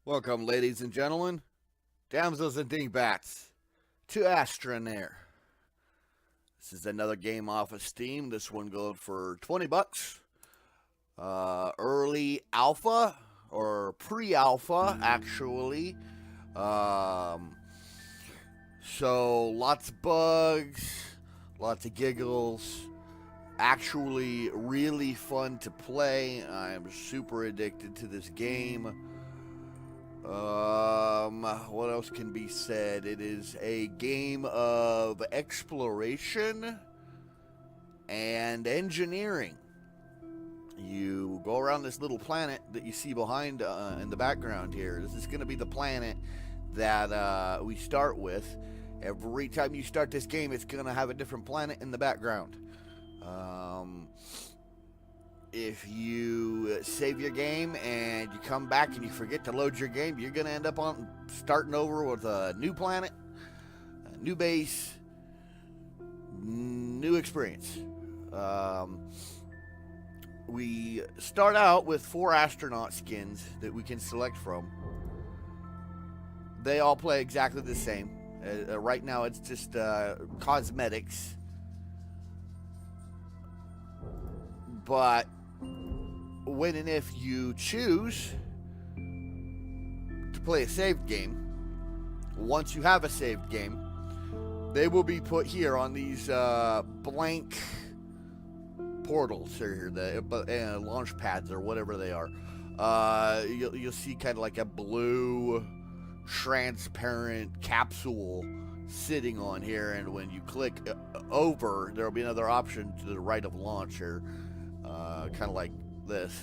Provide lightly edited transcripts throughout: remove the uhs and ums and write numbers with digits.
Welcome, ladies and gentlemen, damsels and dingbats, to Astroneer. This is another game off of Steam. This one goes for 20 bucks. Early alpha, or pre-alpha, actually. Um, so, lots of bugs, lots of giggles. Actually, really fun to play. I'm super addicted to this game. What else can be said? It is a game of exploration and engineering. You go around this little planet that you see behind in the background here. This is going to be the planet that we start with. Every time you start this game, it's going to have a different planet in the background. If you save your game and you come back and you forget to load your game, you're going to end up on starting over with a new planet, a new base, new experience. We start out with 4 astronaut skins that we can select from. They all play exactly the same. Right now it's just cosmetics. But when and if you choose to play a saved game, once you have a saved game, they will be put here on these blank portals here, the launch pads or whatever they are. You'll see kind of like a blue transparent capsule sitting on here, and when you click over, there will be another option to the right of launch here, kind of like this.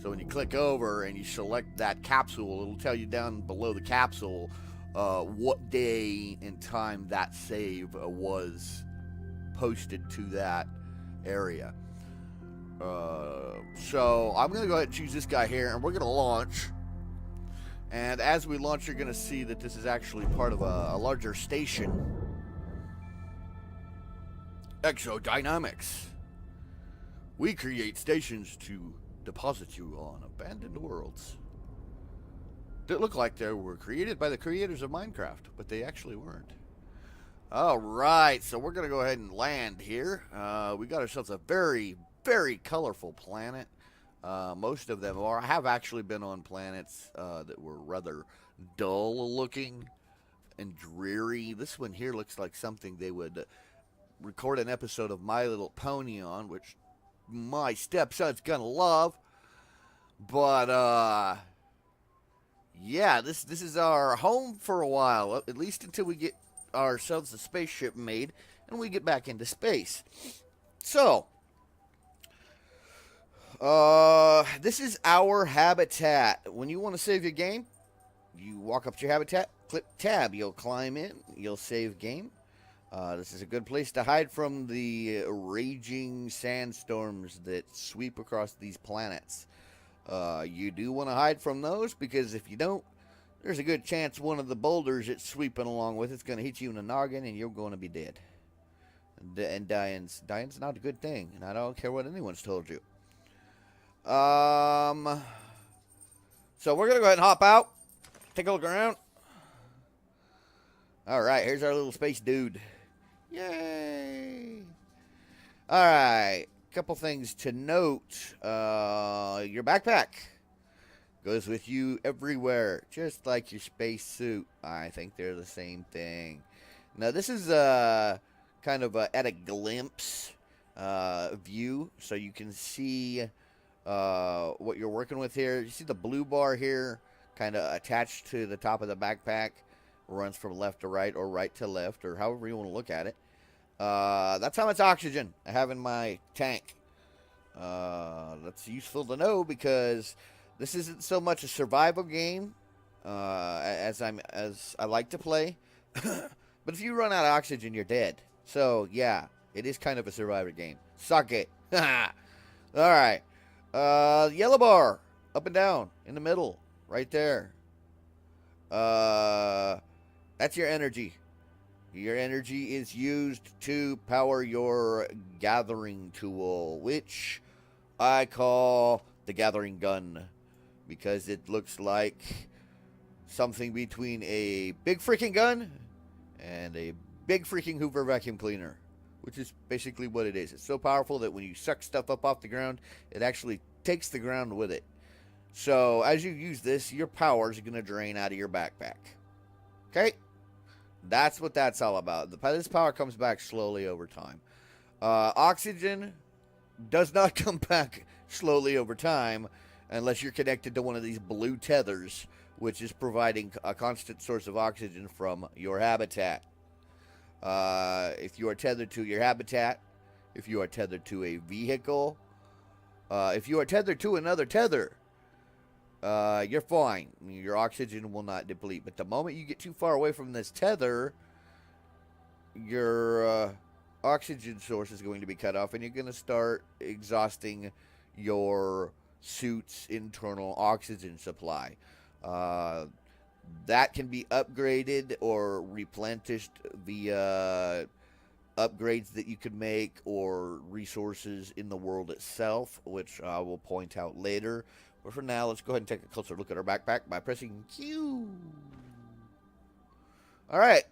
So when you click over and you select that capsule, it'll tell you down below the capsule what day and time that save was posted to that area. So I'm going to go ahead and choose this guy here, and we're going to launch. And as we launch, you're going to see that this is actually part of a larger station. Exodynamics. We create stations to deposit you on abandoned worlds that look like they were created by the creators of Minecraft, but they actually weren't. Alright, so we're going to go ahead and land here. We got ourselves a very, very colorful planet. Most of them are. I have actually been on planets that were rather dull looking and dreary. This one here looks like something they would record an episode of My Little Pony on, which my stepson's gonna love. But yeah, this is our home for a while, at least until we get ourselves a spaceship made and we get back into space. So this is our habitat. When you want to save your game, you walk up to your habitat, click tab, you'll climb in, you'll save game. This is a good place to hide from the raging sandstorms that sweep across these planets. You do want to hide from those, because if you don't, there's a good chance one of the boulders it's sweeping along with is going to hit you in the noggin and you're going to be dead. And dying's not a good thing, and I don't care what anyone's told you. So we're going to go ahead and hop out, take a look around. Alright, here's our little space dude. Yay! Alright, couple things to note. Your backpack goes with you everywhere, just like your space suit. I think they're the same thing. Now, this is kind of at a glimpse view, so you can see what you're working with here. You see the blue bar here, kind of attached to the top of the backpack. Runs from left to right or right to left, or however you want to look at it. That's how much oxygen I have in my tank. That's useful to know, because this isn't so much a survival game as I like to play. But if you run out of oxygen, you're dead. So yeah, it is kind of a survivor game. Suck it. All right. Yellow bar up and down in the middle, right there. That's your energy. Your energy is used to power your gathering tool, which I call the gathering gun, because it looks like something between a big freaking gun and a big freaking Hoover vacuum cleaner, which is basically what it is. It's so powerful that when you suck stuff up off the ground, it actually takes the ground with it. So as you use this, your power is going to drain out of your backpack. Okay? That's what that's all about. This power comes back slowly over time. Oxygen does not come back slowly over time unless you're connected to one of these blue tethers, which is providing a constant source of oxygen from your habitat. If you are tethered to your habitat, if you are tethered to a vehicle, if you are tethered to another tether, you're fine. Your oxygen will not deplete. But the moment you get too far away from this tether, your oxygen source is going to be cut off, and you're going to start exhausting your suit's internal oxygen supply. That can be upgraded or replenished via upgrades that you can make or resources in the world itself, which I will point out later. But for now, let's go ahead and take a closer look at our backpack by pressing Q. All right.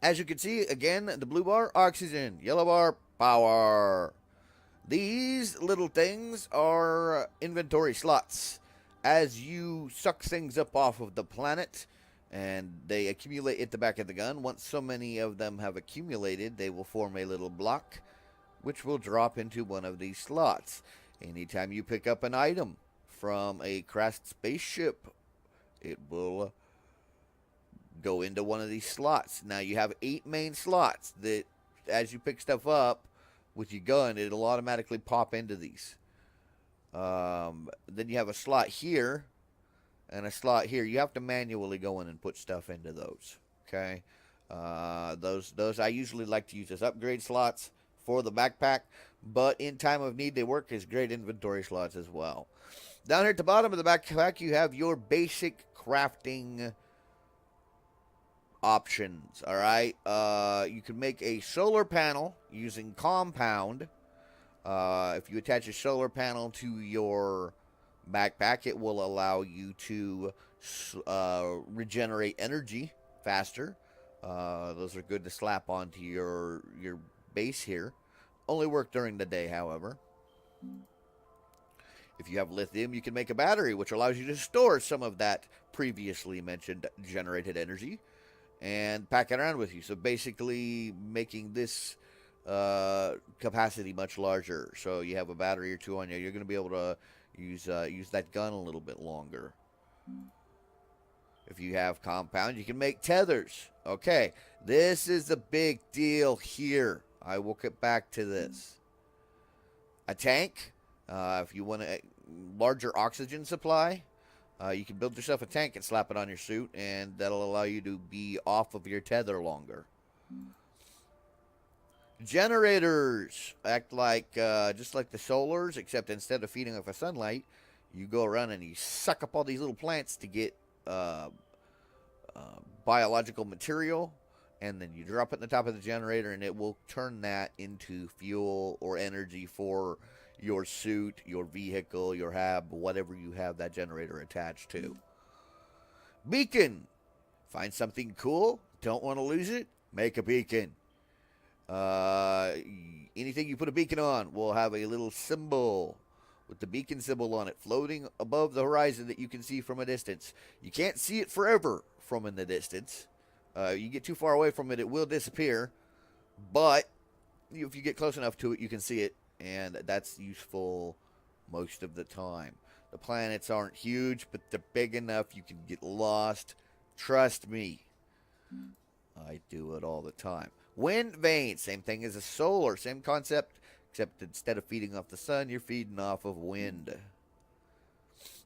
As you can see, again, the blue bar, oxygen. Yellow bar, power. These little things are inventory slots. As you suck things up off of the planet and they accumulate at the back of the gun, once so many of them have accumulated, they will form a little block, which will drop into one of these slots. Anytime you pick up an item from a crashed spaceship, it will go into one of these slots. Now, you have 8 main slots that, as you pick stuff up with your gun, it'll automatically pop into these. Then you have a slot here and a slot here. You have to manually go in and put stuff into those. Okay? Those I usually like to use as upgrade slots for the backpack, but in time of need, they work as great inventory slots as well. Down here at the bottom of the backpack, you have your basic crafting options. All right, you can make a solar panel using compound. If you attach a solar panel to your backpack, it will allow you to regenerate energy faster. Those are good to slap onto your base here. Only work during the day, however. If you have lithium, you can make a battery, which allows you to store some of that previously mentioned generated energy and pack it around with you. So basically making this capacity much larger. So you have a battery or two on you. You're going to be able to use that gun a little bit longer. If you have compound, you can make tethers. Okay, this is the big deal here. I will get back to this. A tank. If you want a larger oxygen supply, you can build yourself a tank and slap it on your suit, and that'll allow you to be off of your tether longer. Generators act like just like the solars, except instead of feeding off of sunlight, you go around and you suck up all these little plants to get biological material, and then you drop it in the top of the generator, and it will turn that into fuel or energy for your suit, your vehicle, your hab, whatever you have that generator attached to. Beacon. Find something cool, don't want to lose it, make a beacon. Anything you put a beacon on will have a little symbol with the beacon symbol on it floating above the horizon that you can see from a distance. You can't see it forever from in the distance. You get too far away from it, it will disappear. But if you get close enough to it, you can see it, and that's useful most of the time. The planets aren't huge, but they're big enough you can get lost. Trust me. I do it all the time. Wind vane, same thing as a solar, same concept, except instead of feeding off the sun, you're feeding off of wind.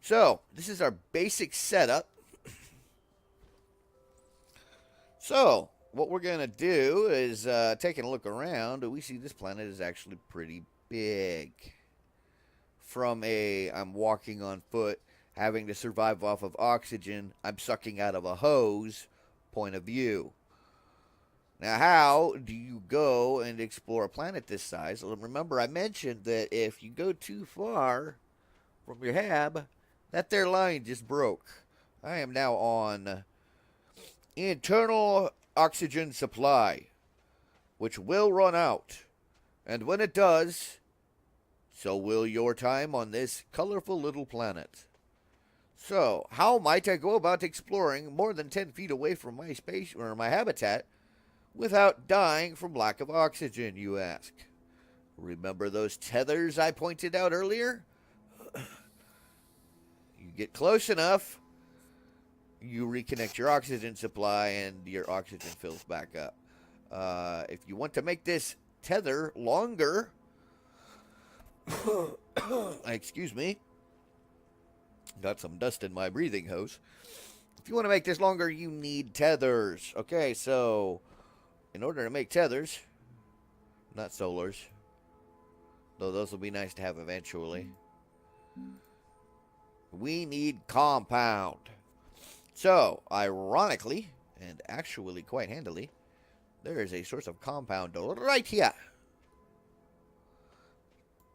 So, this is our basic setup. So, what we're going to do is, taking a look around, we see this planet is actually pretty big. From a, I'm walking on foot, having to survive off of oxygen, I'm sucking out of a hose point of view. Now, how do you go and explore a planet this size? Well, remember, I mentioned that if you go too far from your hab, that there line just broke. I am now on internal oxygen supply, which will run out. And when it does, so will your time on this colorful little planet. So, how might I go about exploring more than 10 feet away from my space or my habitat without dying from lack of oxygen, you ask? Remember those tethers I pointed out earlier? You get close enough, you reconnect your oxygen supply, and your oxygen fills back up. If you want to make this tether longer, excuse me, got some dust in my breathing hose. If you want to make this longer, you need tethers. Okay, so in order to make tethers, not solars, though those will be nice to have eventually, we need compound. So, ironically, and actually quite handily, there is a source of compound right here.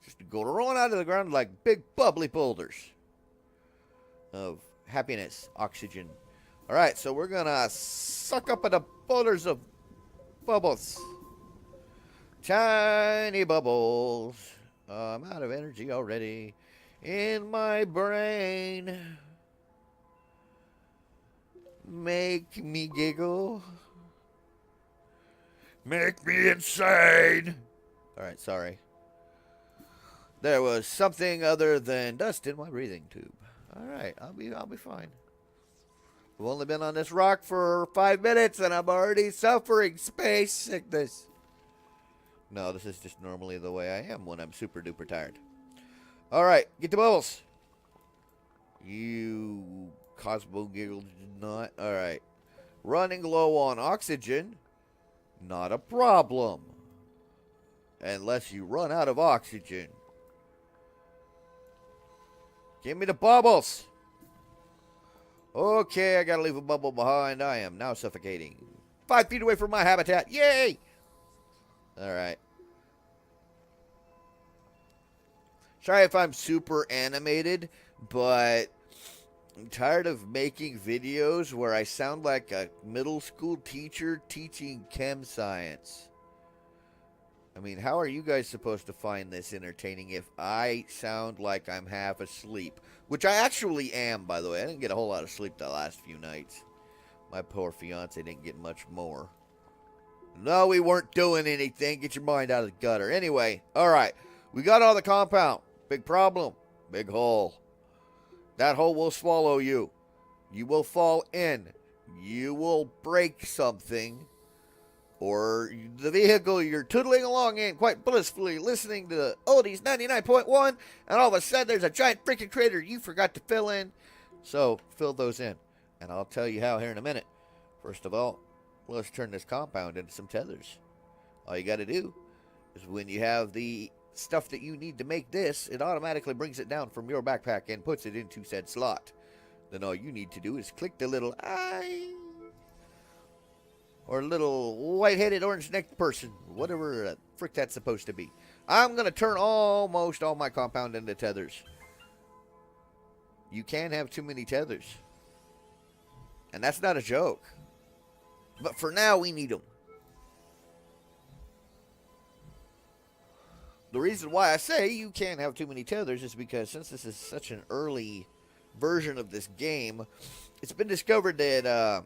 Just go rolling out of the ground like big bubbly boulders of happiness, oxygen. Alright, so we're gonna suck up at the boulders of bubbles. Tiny bubbles. I'm out of energy already in my brain. Make me giggle. Make me insane. Alright, sorry. There was something other than dust in my breathing tube. Alright, I'll be fine. I've only been on this rock for 5 minutes and I'm already suffering space sickness. No, this is just normally the way I am when I'm super duper tired. Alright, get the bubbles. You Cosmo giggle did not. Alright. Running low on oxygen, not a problem. Unless you run out of oxygen. Give me the bubbles. Okay, I gotta leave a bubble behind. I am now suffocating. 5 feet away from my habitat. Yay! Alright. Sorry if I'm super animated, but I'm tired of making videos where I sound like a middle school teacher teaching chem science. I mean, how are you guys supposed to find this entertaining if I sound like I'm half asleep? Which I actually am, by the way. I didn't get a whole lot of sleep the last few nights. My poor fiance didn't get much more. No, we weren't doing anything. Get your mind out of the gutter. Anyway, alright. We got all the compound. Big problem. Big hole. That hole will swallow you. You will fall in. You will break something. Or the vehicle you're tootling along in quite blissfully listening to Oldies 99.1, and all of a sudden there's a giant freaking crater you forgot to fill in. So, fill those in. And I'll tell you how here in a minute. First of all, let's turn this compound into some tethers. All you got to do is when you have the stuff that you need to make this, it automatically brings it down from your backpack and puts it into said slot. Then all you need to do is click the little eye or little white-headed orange-necked person, whatever the frick that's supposed to be. I'm going to turn almost all my compound into tethers. You can't have too many tethers. And that's not a joke. But for now, we need them. The reason why I say you can't have too many tethers is because since this is such an early version of this game, it's been discovered that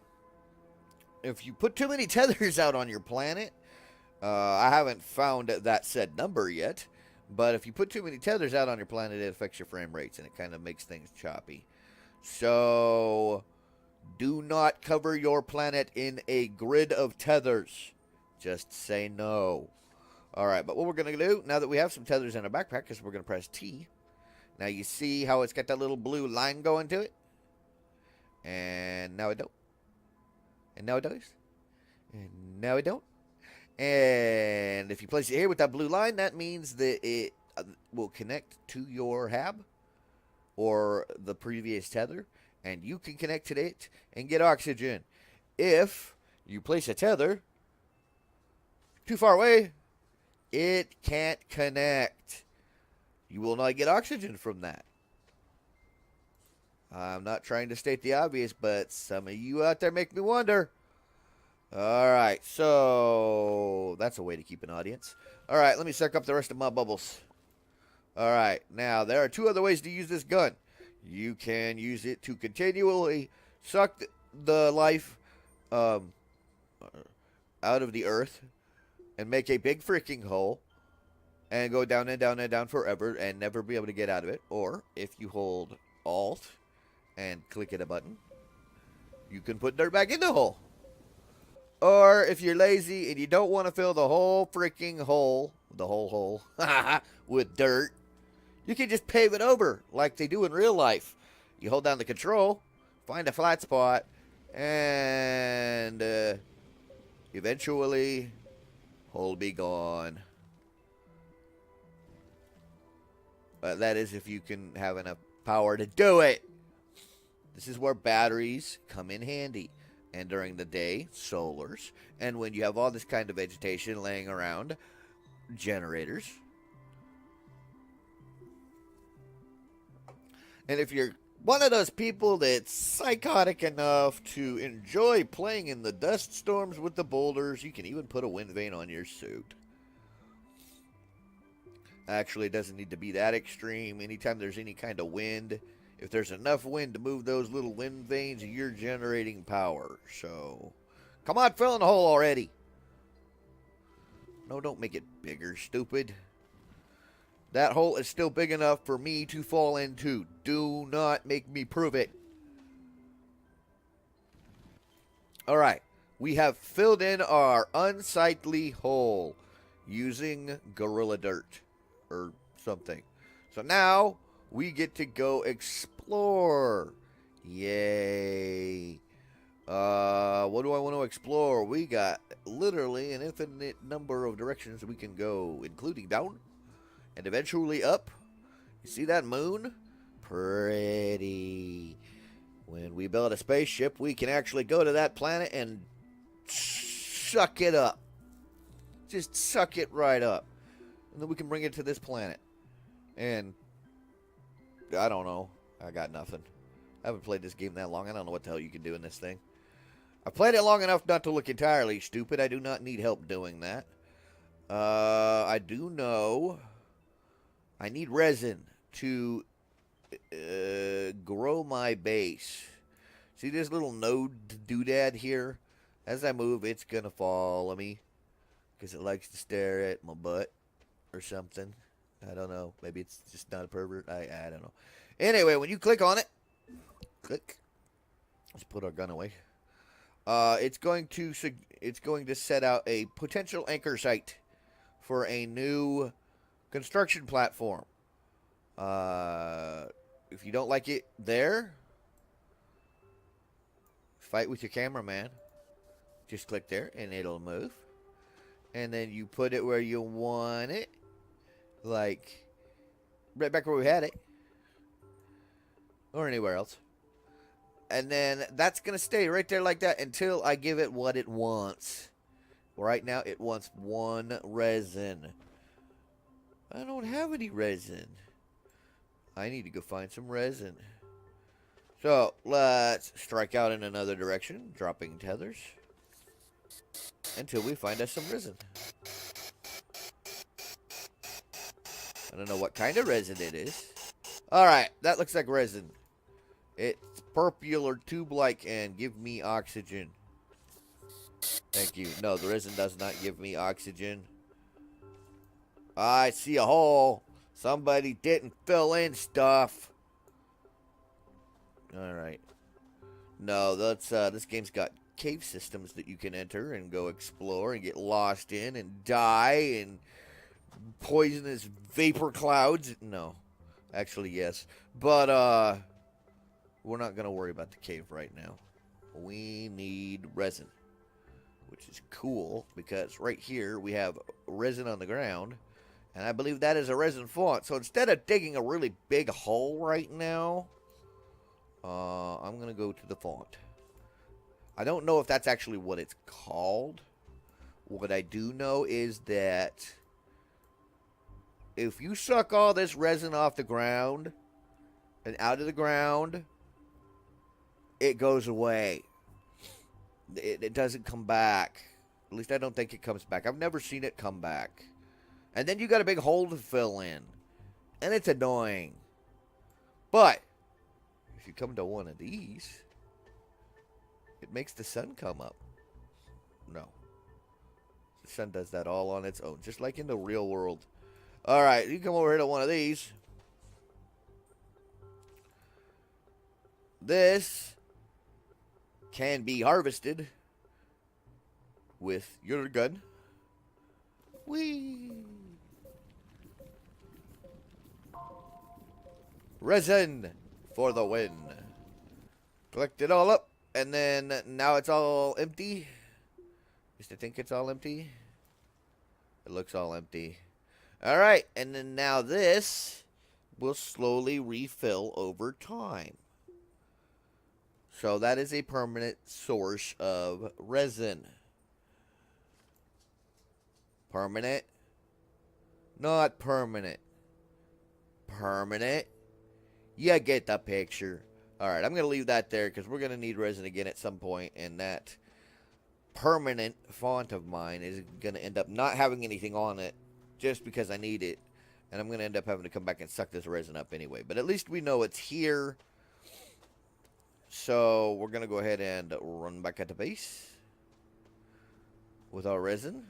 if you put too many tethers out on your planet, I haven't found that said number yet, but if you put too many tethers out on your planet, it affects your frame rates and it kind of makes things choppy. So, do not cover your planet in a grid of tethers. Just say no. Alright, but what we're going to do, now that we have some tethers in our backpack, is we're going to press T. Now you see how it's got that little blue line going to it? And now it don't. And now it does. And now it don't. And if you place it here with that blue line, that means that it will connect to your hab or the previous tether, and you can connect to it and get oxygen. If you place a tether too far away, it can't connect. You will not get oxygen from that. I'm not trying to state the obvious, but some of you out there make me wonder. All right, so that's a way to keep an audience. All right, let me suck up the rest of my bubbles. All right, now there are two other ways to use this gun. You can use it to continually suck the life um, out of the earth and make a big freaking hole and go down and down and down forever and never be able to get out of it. Or if you hold Alt and click at a button, you can put dirt back in the hole. Or if you're lazy and you don't want to fill the whole freaking hole, the whole hole, with dirt, you can just pave it over like they do in real life. You hold down the control, find a flat spot, and eventually, hole be gone. But that is if you can have enough power to do it. This is where batteries come in handy. And during the day, solars. And when you have all this kind of vegetation laying around, generators. And if you're one of those people that's psychotic enough to enjoy playing in the dust storms with the boulders, you can even put a wind vane on your suit. Actually, it doesn't need to be that extreme. Anytime there's any kind of wind, if there's enough wind to move those little wind vanes, you're generating power. So, come on, fill in the hole already. No, don't make it bigger, stupid. That hole is still big enough for me to fall into. Do not make me prove it. Alright, we have filled in our unsightly hole using Gorilla Dirt or something. So now we get to go explore. Yay. What do I want to explore? We got literally an infinite number of directions we can go, including down and eventually up. You see that moon? Pretty. When we build a spaceship, we can actually go to that planet and suck it up. Just suck it right up. And then we can bring it to this planet. And I don't know. I got nothing. I haven't played this game that long. I don't know what the hell you can do in this thing. I've played it long enough not to look entirely stupid. I do not need help doing that. I do know I need resin to grow my base. See this little node doodad here? As I move, it's going to follow me. Because it likes to stare at my butt or something. I don't know. Maybe it's just not a pervert. I don't know. Anyway, when you click on it, click. Let's put our gun away. It's going to set out a potential anchor site for a new construction platform. If you don't like it there, fight with your cameraman. Just click there and it'll move. And then you put it where you want it. Like, right back where we had it. Or anywhere else. And then that's going to stay right there like that until I give it what it wants. Right now, it wants one resin. I don't have any resin. I need to go find some resin. So, let's strike out in another direction, dropping tethers. Until we find us some resin. I don't know what kind of resin it is. Alright, that looks like resin. It's purple or tube-like and give me oxygen. Thank you. No, the resin does not give me oxygen. I see a hole. Somebody didn't fill in stuff. Alright. No, that's this game's got cave systems that you can enter and go explore and get lost in and die and poisonous vapor clouds. No. Actually, yes. But, we're not going to worry about the cave right now. We need resin. Which is cool, because right here we have resin on the ground. And I believe that is a resin font. So instead of digging a really big hole right now, I'm going to go to the font. I don't know if that's actually what it's called. What I do know is that if you suck all this resin off the ground and out of the ground it goes away. It doesn't come back. At least I don't think it comes back. I've never seen it come back. And then you got a big hole to fill in. And it's annoying. But if you come to one of these, it makes the sun come up. No. The sun does that all on its own, just like in the real world. Alright, you come over here to one of these. This can be harvested with your gun. Whee! Resin for the win. Collect it all up, and then now it's all empty. Used to think it's all empty. It looks all empty. Alright, and then now this will slowly refill over time. So that is a permanent source of resin. Permanent? Not permanent. Permanent? You get the picture. Alright, I'm going to leave that there because we're going to need resin again at some point, and that permanent font of mine is going to end up not having anything on it just because I need it. And I'm going to end up having to come back and suck this resin up anyway. But at least we know it's here. So we're going to go ahead and run back at the base with our resin.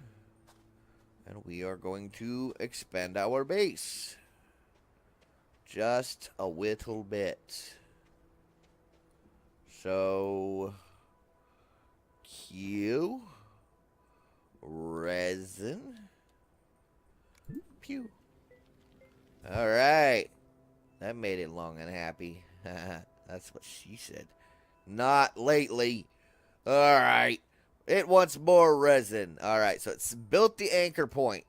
And we are going to expand our base. Just a little bit. So, Q, resin, pew. Alright. That made it long and happy. That's what she said. Not lately. Alright. It wants more resin. Alright, so it's built the anchor point.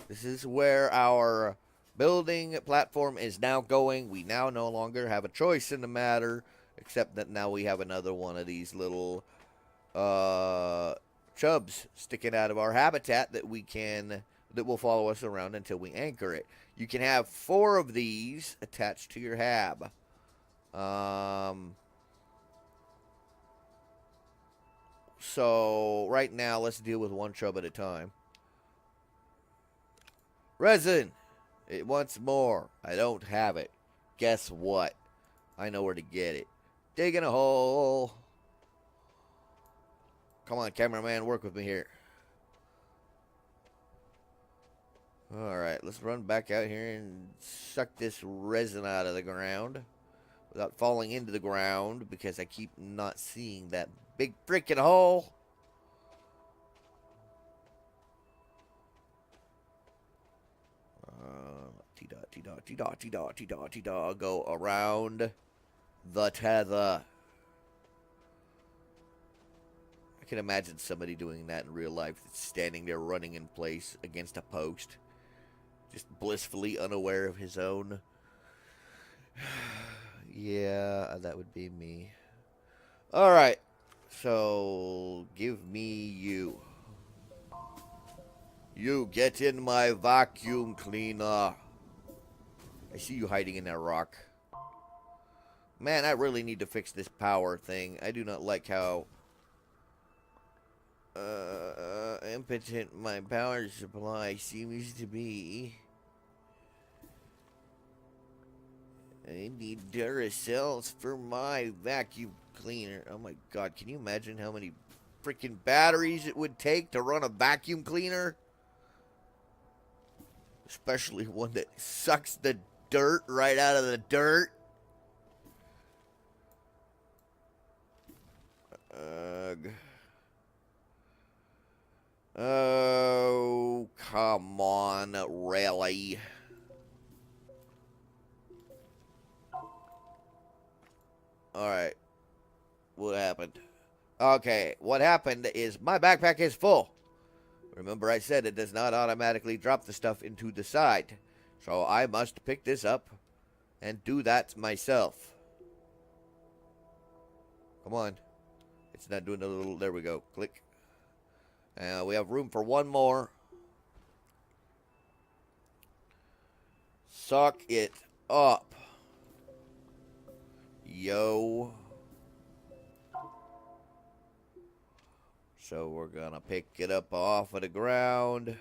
This is where our building platform is now going. We now no longer have a choice in the matter, except that now we have another one of these little chubs sticking out of our habitat that will follow us around until we anchor it. You can have 4 of these attached to your hab. So right now, let's deal with 1 chub at a time. Resin. It wants more. I don't have it. Guess what? I know where to get it. Digging a hole. Come on, cameraman, work with me here. Alright, let's run back out here and suck this resin out of the ground without falling into the ground because I keep not seeing that big freaking hole. T-dot, go around the tether. I can imagine somebody doing that in real life, standing there running in place against a post, just blissfully unaware of his own. Yeah, that would be me. Alright, so give me you. You get in my vacuum cleaner. I see you hiding in that rock. Man, I really need to fix this power thing. I do not like how impotent my power supply seems to be. I need Duracells for my vacuum cleaner. Oh my god, can you imagine how many freaking batteries it would take to run a vacuum cleaner? Especially one that sucks the dirt right out of the dirt. Oh, come on, really? Alright. What happened? Okay, what happened is my backpack is full. Remember I said it does not automatically drop the stuff into the side. So I must pick this up and do that myself. Come on. It's not doing a little... There we go. Click. We have room for 1 more. Suck it up. Yo. So we're going to pick it up off of the ground.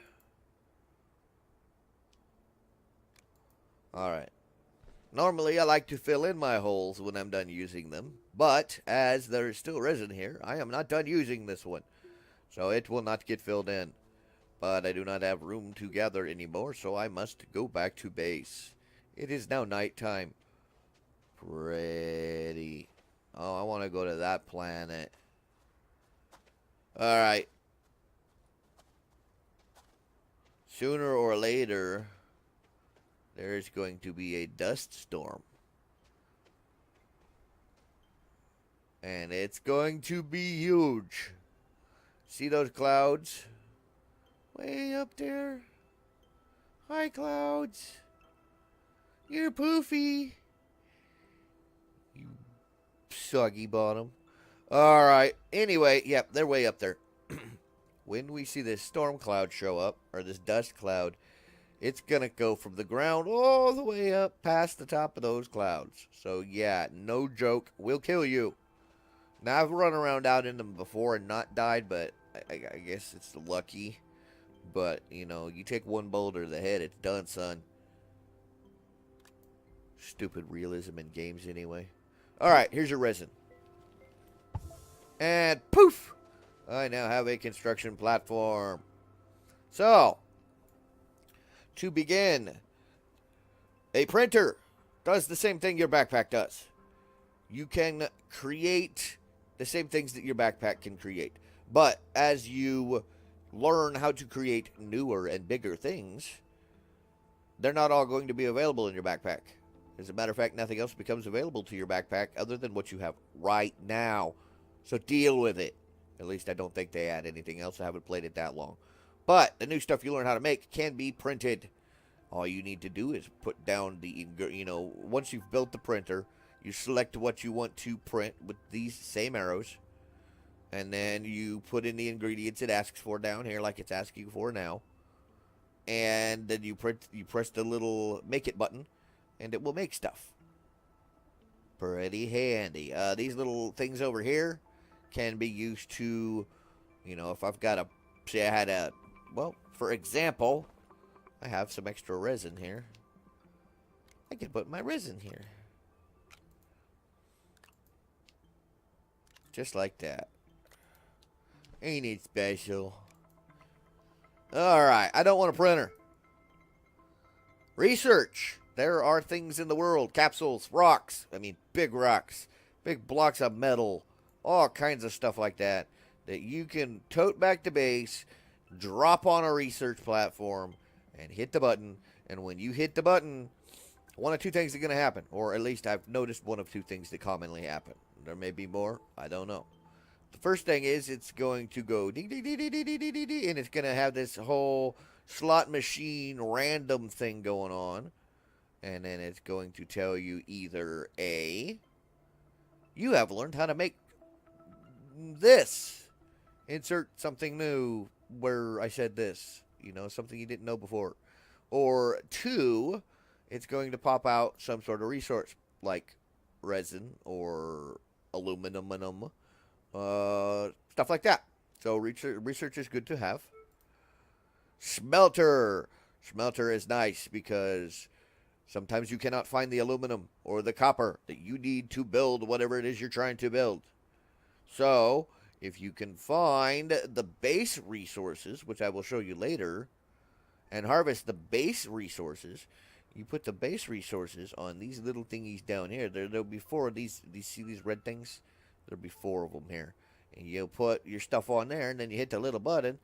Alright. Normally, I like to fill in my holes when I'm done using them. But, as there is still resin here, I am not done using this one. So it will not get filled in. But I do not have room to gather anymore, so I must go back to base. It is now nighttime. Pretty. Oh, I want to go to that planet. Alright. Sooner or later, there's going to be a dust storm. And it's going to be huge. See those clouds? Way up there. Hi, clouds. You're poofy. You soggy bottom. Alright. Anyway, yep, they're way up there. When we see this storm cloud show up, or this dust cloud, it's going to go from the ground all the way up past the top of those clouds. So, yeah, no joke. We'll kill you. Now, I've run around out in them before and not died, but I guess it's lucky. But, you know, you take one boulder to the head, it's done, son. Stupid realism in games anyway. Alright, here's your resin. And poof! I now have a construction platform. So, to begin, a printer does the same thing your backpack does. You can create the same things that your backpack can create. But as you learn how to create newer and bigger things, they're not all going to be available in your backpack. As a matter of fact, nothing else becomes available to your backpack other than what you have right now. So deal with it. At least I don't think they add anything else. I haven't played it that long. But the new stuff you learn how to make can be printed. All you need to do is put down the, once you've built the printer, you select what you want to print with these same arrows. And then you put in the ingredients it asks for down here, like it's asking for now. And then you press the little make it button, and it will make stuff. Pretty handy. These little things over here can be used to, if I've got say I had for example, I have some extra resin here. I can put my resin here. Just like that. Ain't it special? Alright, I don't want a printer. Research. There are things in the world. Capsules, rocks. Big rocks. Big blocks of metal. All kinds of stuff like that. That you can tote back to base, drop on a research platform, and hit the button. And when you hit the button, one of two things are going to happen. Or at least I've noticed one of two things that commonly happen. There may be more. I don't know. The first thing is it's going to go ding, ding, ding, ding, ding, ding, ding, ding, and it's going to have this whole slot machine random thing going on. And then it's going to tell you either A, you have learned how to make this. Insert something new where I said this. Something you didn't know before. Or 2, it's going to pop out some sort of resource like resin or aluminum, stuff like that. So research is good to have. Smelter. Smelter is nice because sometimes you cannot find the aluminum or the copper that you need to build whatever it is you're trying to build. So, if you can find the base resources, which I will show you later, and harvest the base resources, you put the base resources on these little thingies down here. There'll be 4 of these. See these red things? There'll be 4 of them here. And you'll put your stuff on there, and then you hit the little button,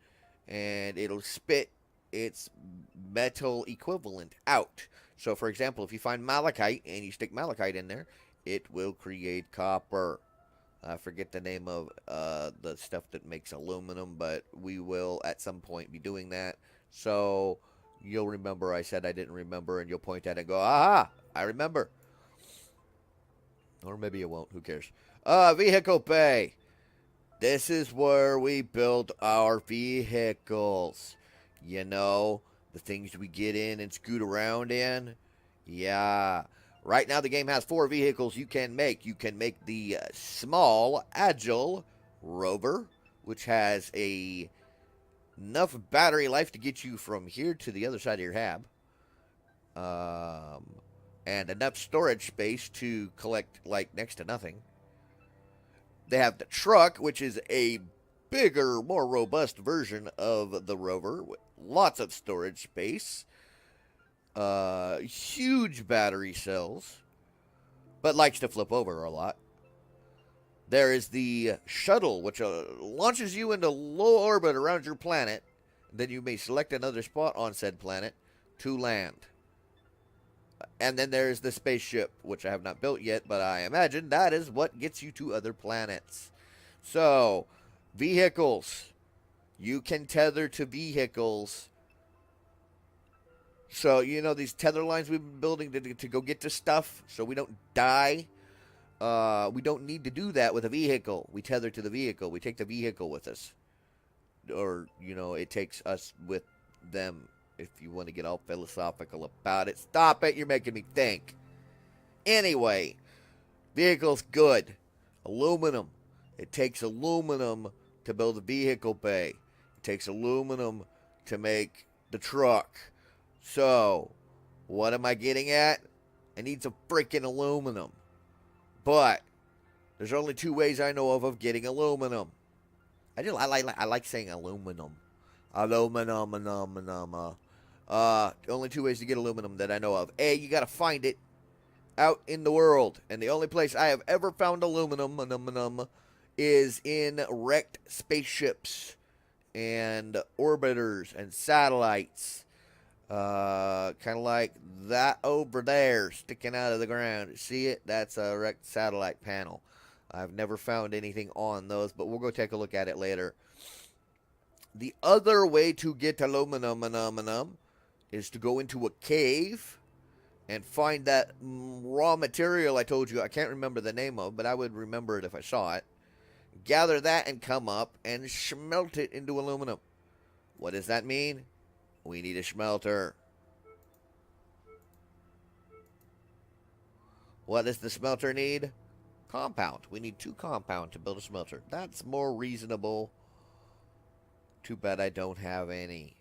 and it'll spit its metal equivalent out. So, for example, if you find malachite, and you stick malachite in there, it will create copper. I forget the name of the stuff that makes aluminum, but we will at some point be doing that. So, you'll remember I said I didn't remember, and you'll point at it and go, aha, I remember. Or maybe you won't, who cares. Vehicle bay. This is where we build our vehicles. The things we get in and scoot around in. Yeah. Right now the game has 4 vehicles you can make. You can make the small, agile rover, which has enough battery life to get you from here to the other side of your hab, and enough storage space to collect like next to nothing. They have the truck, which is a bigger, more robust version of the rover with lots of storage space, huge battery cells, but likes to flip over a lot. There is the shuttle, which launches you into low orbit around your planet. Then you may select another spot on said planet to land. And then there's the spaceship, which I have not built yet, but I imagine that is what gets you to other planets. So, vehicles. You can tether to vehicles. So, you know, these tether lines we've been building to go get to stuff so we don't die. We don't need to do that with a vehicle. We tether to the vehicle. We take the vehicle with us. Or, you know, it takes us with them, if you want to get all philosophical about it. Stop it. You're making me think. Anyway, vehicle's good. Aluminum. It takes aluminum to build a vehicle bay. It takes aluminum to make the truck. So, what am I getting at? I need some freaking aluminum. But there's only two ways I know of getting aluminum. I like saying aluminum. Aluminum. Only two ways to get aluminum that I know of. A, you gotta find it out in the world. And the only place I have ever found aluminum is in wrecked spaceships and orbiters and satellites. Kind of like that over there sticking out of the ground. See it? That's a wrecked satellite panel. I've never found anything on those, but we'll go take a look at it later. The other way to get aluminum is to go into a cave and find that raw material I told you I can't remember the name of, but I would remember it if I saw it. Gather that and come up and smelt it into aluminum. What does that mean? We need a smelter. What does the smelter need? Compound. We need 2 compound to build a smelter. That's more reasonable. Too bad I don't have any.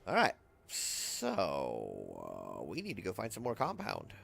Alright. So, we need to go find some more compound.